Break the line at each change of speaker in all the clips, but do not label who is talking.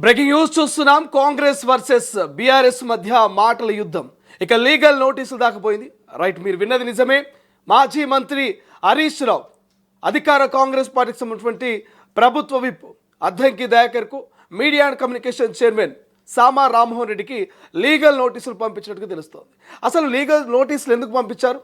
Breaking news చూస్తున్నాం. Congress versus BRS మధ్య మాటల యుద్ధం ఇక లీగల్ నోటీసులు దాకపోయింది. రైట్, మీరు విన్నది నిజమే. మాజీ మంత్రి హరీష్ రావు అధికార కాంగ్రెస్ పార్టీకి సంబంధించినటువంటి ప్రభుత్వ విప్ అద్దంకి దయాకర్కు media and communication chairman Sama Rammohan రెడ్డికి లీగల్ నోటీసులు పంపించినట్టుగా తెలుస్తోంది. అసలు లీగల్ నోటీసులు ఎందుకు పంపించారు?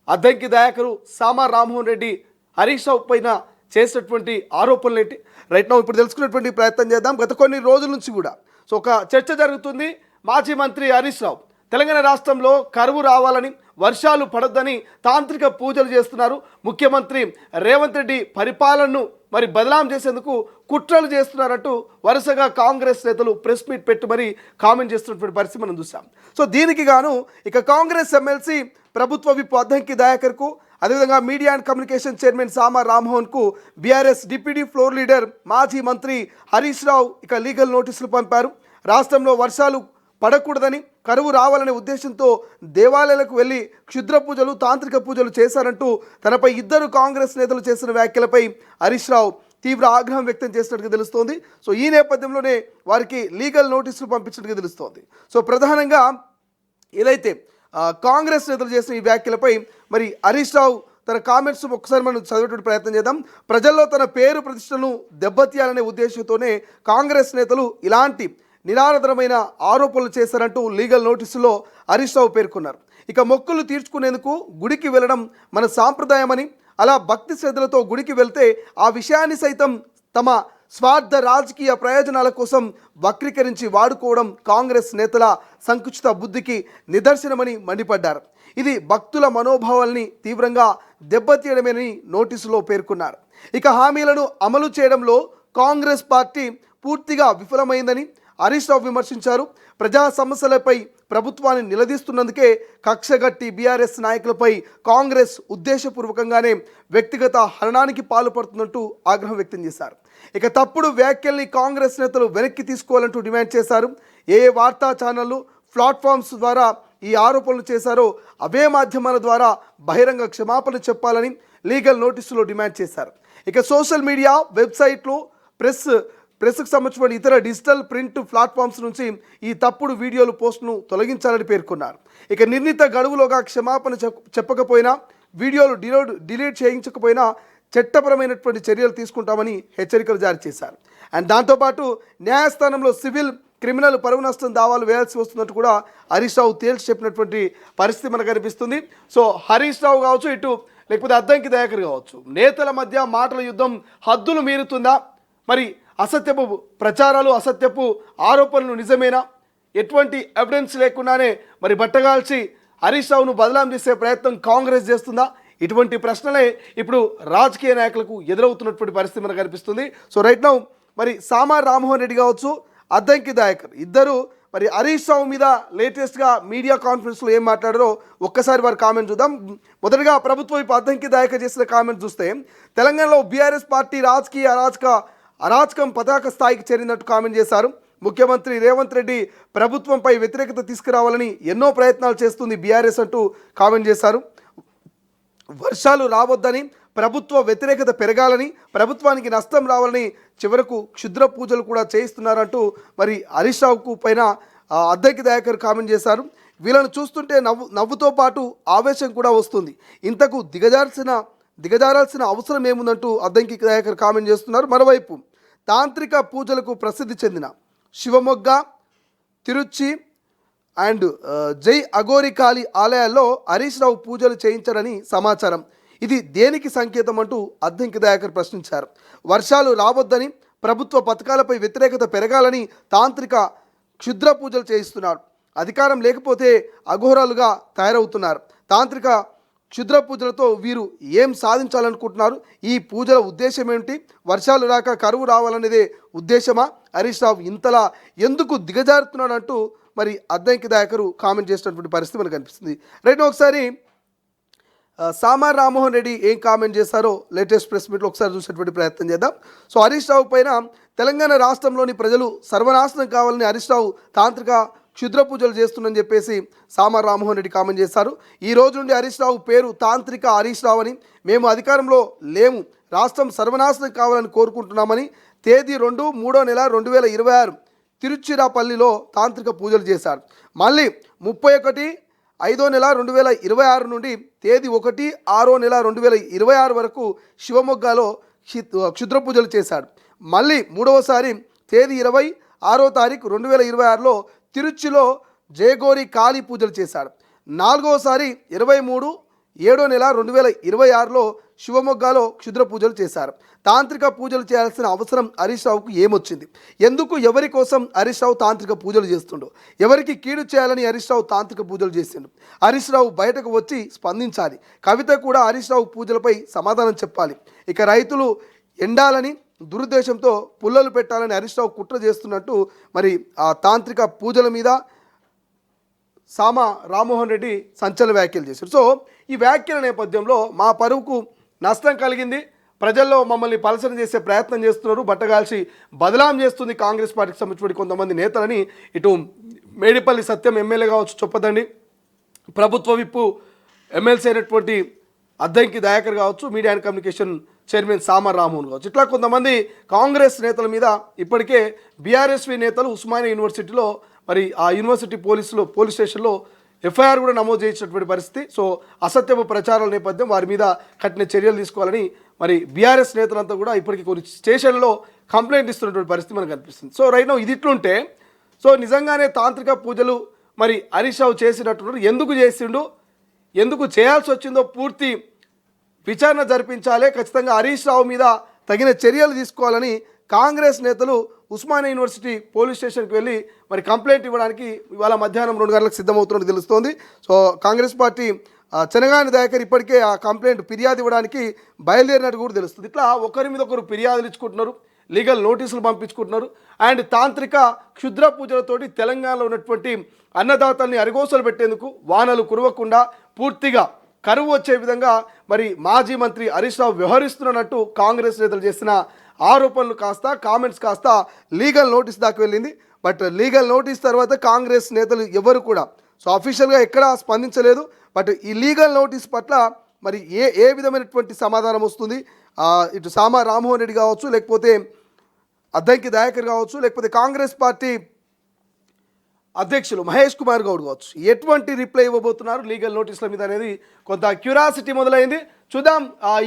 అద్దంకి దయాకరు సామా రామ్మోహన్ రెడ్డి హరీష్ రావు పైన చేసినటువంటి ఆరోపణలు ఏంటి? రైట్ నౌ ఇప్పుడు తెలుసుకునేటువంటి ప్రయత్నం చేద్దాం. గత కొన్ని రోజుల నుంచి కూడా ఒక చర్చ జరుగుతుంది. మాజీ మంత్రి హరీష్ రావు తెలంగాణ రాష్ట్రంలో కరువు రావాలని, వర్షాలు పడొద్దని తాంత్రిక పూజలు చేస్తున్నారు. ముఖ్యమంత్రి రేవంత్ రెడ్డి పరిపాలనను బదలాం చేసేందుకు కుట్రలు చేస్తున్నారంటూ వరుసగా కాంగ్రెస్ నేతలు ప్రెస్ మీట్ పెట్టి కామెంట్ చేస్తున్నటువంటి పరిస్థితి మనం చూసాం. సో దీనికి గాను ఇక కాంగ్రెస్ ఎమ్మెల్సీ ప్రభుత్వ విప్ అద్దంకి దయాకర్కు, అదేవిధంగా media and communication chairman Sama రామ్మోహన్కు బీఆర్ఎస్ డిప్యూటీ ఫ్లోర్ లీడర్ మాజీ మంత్రి హరీష్ రావు ఇక లీగల్ నోటీసులు పంపారు. రాష్ట్రంలో వర్షాలు పడకూడదని, కరువు రావాలనే ఉద్దేశంతో దేవాలయాలకు వెళ్ళి క్షుద్ర పూజలు, తాంత్రిక పూజలు చేశారంటూ తనపై ఇద్దరు కాంగ్రెస్ నేతలు చేసిన వ్యాఖ్యలపై హరీష్ రావు తీవ్ర ఆగ్రహం వ్యక్తం చేసినట్టుగా తెలుస్తోంది. సో ఈ నేపథ్యంలోనే వారికి లీగల్ నోటీసులు పంపించినట్టుగా తెలుస్తోంది. సో ప్రధానంగా ఏదైతే కాంగ్రెస్ నేతలు చేసిన ఈ వ్యాఖ్యలపై హరీష్ రావు తన కామెంట్స్ ఒకసారి మనం చదివేటువంటి ప్రయత్నం చేద్దాం. ప్రజల్లో తన పేరు ప్రతిష్టను దెబ్బతీయాలనే ఉద్దేశంతోనే కాంగ్రెస్ నేతలు ఇలాంటి నిరాధారమైన ఆరోపణలు చేశారంటూ లీగల్ నోటీసులో హరీష్ రావు పేర్కొన్నారు. ఇక మొక్కులు తీర్చుకునేందుకు గుడికి వెళ్ళడం మన సాంప్రదాయమని, అలా భక్తి శ్రద్ధలతో గుడికి వెళ్తే ఆ విషయాన్ని సైతం తమ స్వార్థ రాజకీయ ప్రయోజనాల కోసం వక్రీకరించి వాడుకోవడం కాంగ్రెస్ నేతల సంకుచిత బుద్ధికి నిదర్శనమని మండిపడ్డారు. ఇది భక్తుల మనోభావాల్ని తీవ్రంగా దెబ్బతీయడమేనని నోటీసులో పేర్కొన్నారు. ఇక హామీలను అమలు చేయడంలో కాంగ్రెస్ పార్టీ పూర్తిగా విఫలమైందని హరీష్ రావు విమర్శించారు. ప్రజా సమస్యలపై ప్రభుత్వాన్ని నిలదీస్తున్నందుకే కక్షగట్టి బీఆర్ఎస్ నాయకులపై కాంగ్రెస్ ఉద్దేశపూర్వకంగానే వ్యక్తిగత హరణానికి పాల్పడుతున్నట్టు ఆగ్రహం వ్యక్తం చేశారు. ఇక తప్పుడు వ్యాఖ్యల్ని కాంగ్రెస్ నేతలు వెనక్కి తీసుకోవాలంటూ డిమాండ్ చేశారు. ఏ వార్తా ఛానళ్లు, ప్లాట్ఫామ్స్ ద్వారా ఈ ఆరోపణలు చేశారో అవే మాధ్యమాల ద్వారా బహిరంగ క్షమాపణ చెప్పాలని లీగల్ నోటీసులో డిమాండ్ చేశారు. ఇక సోషల్ మీడియా, వెబ్సైట్లు, ప్రెస్కు సంబంధించిన ఇతర డిజిటల్ ప్రింట్ ప్లాట్ఫామ్స్ నుంచి ఈ తప్పుడు వీడియోలు, పోస్టును తొలగించాలని పేర్కొన్నారు. ఇక నిర్ణీత గడువులోగా క్షమాపణ చెప్పకపోయినా, వీడియోలు డిలీట్ చేయించకపోయినా చట్టపరమైనటువంటి చర్యలు తీసుకుంటామని హెచ్చరికలు జారీ చేశారు. అండ్ దాంతోపాటు న్యాయస్థానంలో సివిల్, క్రిమినల్ పరువు నష్టం దావాలు వేయాల్సి వస్తున్నట్టు కూడా హరీష్ రావు తేల్చి చెప్పినటువంటి పరిస్థితి మనకు కనిపిస్తుంది. సో హరీష్ రావు కావచ్చు, ఇటు లేకపోతే అద్దంకి దయాకర్ కావచ్చు, నేతల మధ్య మాటల యుద్ధం హద్దులు మీరుతుందా? అసత్యపు ప్రచారాలు, అసత్యపు ఆరోపణలు నిజమేనా? ఎటువంటి ఎవిడెన్స్ లేకుండానే బట్టగాల్చి హరీష్ రావును బదలాం చేసే ప్రయత్నం కాంగ్రెస్ చేస్తుందా? ఇటువంటి ప్రశ్నలే ఇప్పుడు రాజకీయ నాయకులకు ఎదురవుతున్నటువంటి పరిస్థితి మనకు కనిపిస్తుంది. సో రైట్ నౌ సామా రామ్మోహన్ రెడ్డి కావచ్చు, అద్దంకి దయాకర్ ఇద్దరు హరీష్ రావు మీద లేటెస్ట్గా మీడియా కాన్ఫరెన్స్లో ఏం మాట్లాడారో ఒక్కసారి వారి కామెంట్ చూద్దాం. మొదటగా ప్రభుత్వం ఇప్పుడు అద్దంకి దయాకర్ చేసిన కామెంట్ చూస్తే, తెలంగాణలో బీఆర్ఎస్ పార్టీ రాజకీయ అరాచకం పతాక స్థాయికి చేరినట్టు కామెంట్ చేశారు. ముఖ్యమంత్రి రేవంత్ రెడ్డి ప్రభుత్వంపై వ్యతిరేకత తీసుకురావాలని ఎన్నో ప్రయత్నాలు చేస్తుంది బీఆర్ఎస్ అంటూ కామెంట్ చేశారు. వర్షాలు రావద్దని, ప్రభుత్వ వ్యతిరేకత పెరగాలని, ప్రభుత్వానికి నష్టం రావాలని చివరకు క్షుద్ర పూజలు కూడా చేయిస్తున్నారంటూ హరీష్ రావుకు పైన అద్దంకి దయాకర్ కామెంట్ చేశారు. వీళ్ళను చూస్తుంటే నవ్వుతో పాటు ఆవేశం కూడా వస్తుంది. ఇంతకు దిగజారాల్సిన అవసరం ఏముందంటూ అద్దంకి దయాకర్ కామెంట్ చేస్తున్నారు. మరోవైపు తాంత్రిక పూజలకు ప్రసిద్ధి చెందిన శివమొగ్గ, తిరుచి అండ్ జై అఘోరికాళి ఆలయాల్లో హరీష్ రావు పూజలు చేయించారని సమాచారం. ఇది దేనికి సంకేతం అంటూ అద్దంకి దయాకర్ ప్రశ్నించారు. వర్షాలు రావద్దని, ప్రభుత్వ పథకాలపై వ్యతిరేకత పెరగాలని తాంత్రిక క్షుద్ర పూజలు చేయిస్తున్నారు. అధికారం లేకపోతే అఘోరాలుగా తయారవుతున్నారు. తాంత్రిక క్షుద్ర పూజలతో వీరు ఏం సాధించాలనుకుంటున్నారు? ఈ పూజల ఉద్దేశం ఏమిటి? వర్షాలు రాక కరువు రావాలనేదే ఉద్దేశమా? హరీష్ రావు ఇంతలా ఎందుకు దిగజారుతున్నాడు అంటూ అద్దంకి దయాకరు కామెంట్ చేసినటువంటి పరిస్థితి మనకు కనిపిస్తుంది. రైట్, ఒకసారి సామా రామ్మోహన్ రెడ్డి ఏం కామెంట్ చేశారో లేటెస్ట్ ప్రెస్ మీట్లో ఒకసారి చూసేటువంటి ప్రయత్నం చేద్దాం. సో హరీష్ రావు పైన తెలంగాణ రాష్ట్రంలోని ప్రజలు సర్వనాశనం కావాలని హరీష్ రావు తాంత్రిక క్షుద్ర పూజలు చేస్తుందని చెప్పేసి సామా రామ్మోహన్ రెడ్డి కామెంట్ చేశారు. ఈ రోజు నుండి హరీష్ రావు పేరు తాంత్రిక హరీష్ రావు అని, మేము అధికారంలో లేము, రాష్ట్రం సర్వనాశనం కావాలని కోరుకుంటున్నామని తేదీ 2/3/2026 తిరుచిరాపల్లిలో తాంత్రిక పూజలు చేశాడు. మళ్ళీ 31/5/2026 నుండి తేదీ 1/6/2026 వరకు శివమొగ్గలో క్షుద్ర పూజలు చేశాడు. మళ్ళీ మూడవసారి తేదీ 26/6/2026లో తిరుచిలో జయగోరి కాళీ పూజలు చేశాడు. నాలుగవసారి 23/7/2026లో శివమొగ్గలో క్షుద్ర పూజలు చేశారు. తాంత్రిక పూజలు చేయాల్సిన అవసరం హరీష్ రావుకు ఏమొచ్చింది? ఎందుకు ఎవరి కోసం హరీష్ రావు తాంత్రిక పూజలు చేస్తుండో? ఎవరికి కీడు చేయాలని హరీష్ రావు తాంత్రిక పూజలు చేసిండు? హరీష్ రావు బయటకు వచ్చి స్పందించాలి. కవిత కూడా హరీష్ రావు పూజలపై సమాధానం చెప్పాలి. ఇక రైతులు ఎండాలని దురుద్దేశంతో పుల్లలు పెట్టాలని హరీష్ రావు కుట్ర చేస్తున్నట్టు మరి ఆ తాంత్రిక పూజల మీద సామా రామ్మోహన్ రెడ్డి సంచలన వ్యాఖ్యలు చేశారు. సో ఈ వ్యాఖ్యల నేపథ్యంలో మా పరువుకు నష్టం కలిగింది, ప్రజల్లో మమ్మల్ని పలసన చేసే ప్రయత్నం చేస్తున్నారు, బట్టగాల్చి బదలాం చేస్తుంది కాంగ్రెస్ పార్టీకి సంబంధించిన కొంతమంది నేతలని ఇటు మేడిపల్లి సత్యం ఎమ్మెల్యే కావచ్చు చొప్పదండి, ప్రభుత్వ విప్పు ఎమ్మెల్సీ అయినటువంటి అద్దంకి దయాకర్ కావచ్చు, media and communication chairman Sama Rammohan కావచ్చు, ఇట్లా కొంతమంది కాంగ్రెస్ నేతల మీద ఇప్పటికే బీఆర్ఎస్వి నేతలు ఉస్మానియా యూనివర్సిటీలో మరి ఆ యూనివర్సిటీ పోలీస్ స్టేషన్లో ఎఫ్ఐఆర్ కూడా నమోదు చేసినటువంటి పరిస్థితి. సో అసత్యపు ప్రచారాల నేపథ్యం వారి మీద కఠిన చర్యలు తీసుకోవాలని మరి బీఆర్ఎస్ నేతలంతా కూడా ఇప్పటికీ కొన్ని స్టేషన్లో కంప్లైంట్ ఇస్తున్నటువంటి పరిస్థితి మనకు కనిపిస్తుంది. సో రైట్ నౌ ఇది ఇట్లుంటే సో నిజంగానే తాంత్రిక పూజలు మరి హరీష్ రావు చేసినట్టున్నారు. ఎందుకు చేసిండు, ఎందుకు చేయాల్సి వచ్చిందో పూర్తి విచారణ జరిపించాలి, ఖచ్చితంగా హరీష్ రావు మీద తగిన చర్యలు తీసుకోవాలని కాంగ్రెస్ నేతలు ఉస్మానియా యూనివర్సిటీ పోలీస్ స్టేషన్కి వెళ్ళి మరి కంప్లైంట్ ఇవ్వడానికి ఇవాళ మధ్యాహ్నం 2 గంటలకు సిద్ధమవుతున్నట్టు తెలుస్తోంది. సో కాంగ్రెస్ పార్టీ చెనగాని దయాకర్ ఇప్పటికే ఆ కంప్లైంట్ ఫిర్యాదు ఇవ్వడానికి బయలుదేరినట్టు కూడా తెలుస్తుంది. ఇట్లా ఒకరి మీద ఒకరు ఫిర్యాదులు ఇచ్చుకుంటున్నారు, లీగల్ నోటీసులు పంపించుకుంటున్నారు. అండ్ తాంత్రిక క్షుద్ర పూజలతోటి తెలంగాణలో ఉన్నటువంటి అన్నదాతల్ని అరిగోసలు పెట్టేందుకు వానలు కురవకుండా పూర్తిగా కరువు వచ్చే విధంగా మరి మాజీ మంత్రి హరీష్ రావు వ్యవహరిస్తున్నట్టు కాంగ్రెస్ నేతలు చేసిన ఆరోపణలు కాస్త కామెంట్స్ కాస్త లీగల్ నోటీస్ దాకా వెళ్ళింది. బట్ లీగల్ నోటీస్ తర్వాత కాంగ్రెస్ నేతలు ఎవరు కూడా సో అఫీషియల్గా ఎక్కడా స్పందించలేదు. బట్ ఈ లీగల్ నోటీస్ పట్ల మరి ఏ విధమైనటువంటి సమాధానం వస్తుంది, ఇటు సామా రామ్మోహన్ రెడ్డి కావచ్చు, లేకపోతే అద్దంకి దయాకర్ కావచ్చు, లేకపోతే కాంగ్రెస్ పార్టీ అధ్యక్షులు మహేష్ కుమార్ గౌడ్ కావచ్చు, ఎటువంటి రిప్లై ఇవ్వబోతున్నారు లీగల్ నోటీసుల మీద అనేది కొంత క్యూరియాసిటీ మొదలైంది. చూద్దాం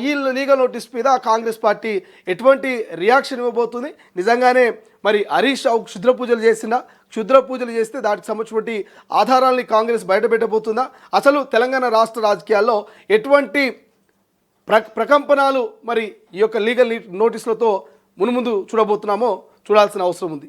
ఈ లీగల్ నోటీస్ మీద కాంగ్రెస్ పార్టీ ఎటువంటి రియాక్షన్ ఇవ్వబోతుంది. నిజంగానే మరి హరీష్ రావు క్షుద్ర పూజలు చేస్తే దానికి సంబంధించినటువంటి ఆధారాలని కాంగ్రెస్ బయటపెట్టబోతుందా, అసలు తెలంగాణ రాష్ట్ర రాజకీయాల్లో ఎటువంటి ప్రకంపనాలు మరి ఈ యొక్క లీగల్ నోటీసులతో మునుముందు చూడబోతున్నామో చూడాల్సిన అవసరం ఉంది.